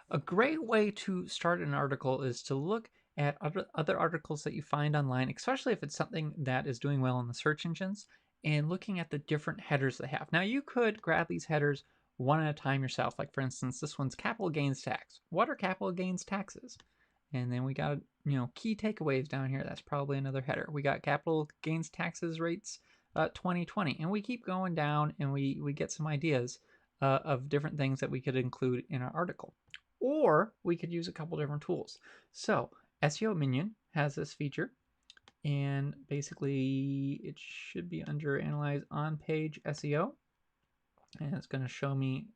A great way to start an article is to look at other articles that you find online, especially if it's something that is doing well in the search engines, and looking at the different headers they have. Now, you could grab these headers one at a time yourself. Like, for instance, this one's capital gains tax. What are capital gains taxes? And then we got, key takeaways down here. That's probably another header. We got capital gains taxes rates 2020. And we keep going down and we get some ideas of different things that we could include in our article. Or we could use a couple different tools. So SEO Minion has this feature, and basically it should be under Analyze On Page SEO, and it's going to show me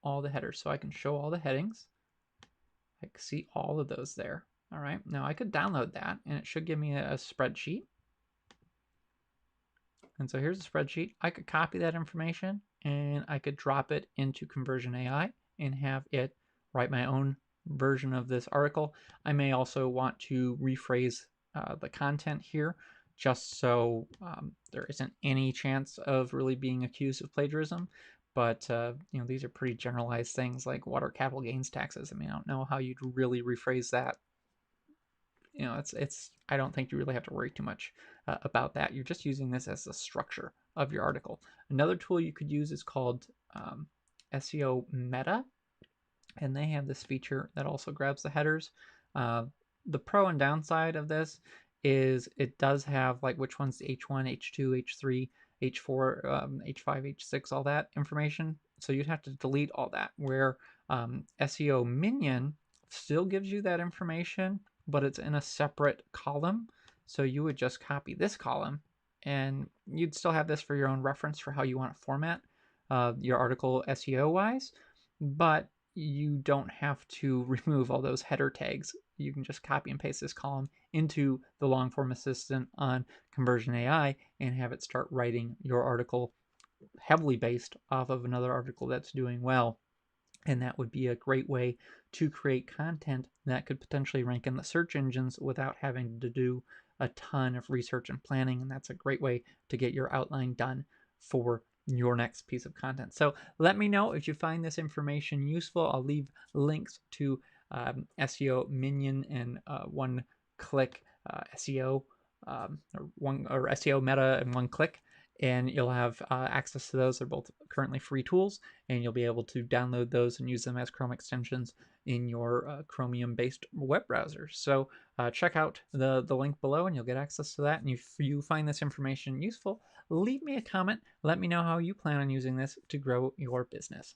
all the headers. So I can show all the headings. I can see all of those there. All right, now I could download that, and it should give me a spreadsheet. And so here's a spreadsheet. I could copy that information, and I could drop it into Conversion AI and have it write my own version of this article. I may also want to rephrase the content here just so there isn't any chance of really being accused of plagiarism. But these are pretty generalized things like what are capital gains taxes. I mean, I don't know how you'd really rephrase that. It's I don't think you really have to worry too much about that. You're just using this as the structure of your article. Another tool you could use is called SEO Meta, and they have this feature that also grabs the headers. The pro and downside of this is it does have like which one's H1, H2, H3, H4, H5, H6, all that information. So you'd have to delete all that, where SEO Minion still gives you that information, but it's in a separate column. So you would just copy this column, and you'd still have this for your own reference for how you want to format your article SEO wise, but you don't have to remove all those header tags. You can just copy and paste this column into the long form assistant on Conversion AI and have it start writing your article heavily based off of another article that's doing well. And that would be a great way to create content that could potentially rank in the search engines without having to do a ton of research and planning. And that's a great way to get your outline done for your next piece of content. So let me know if you find this information useful. I'll leave links to SEO Minion and one click SEO or SEO Meta in one click, and you'll have access to those. They're both currently free tools, and you'll be able to download those and use them as Chrome extensions in your Chromium-based web browser. So check out the link below, and you'll get access to that. And if you find this information useful, leave me a comment. Let me know how you plan on using this to grow your business.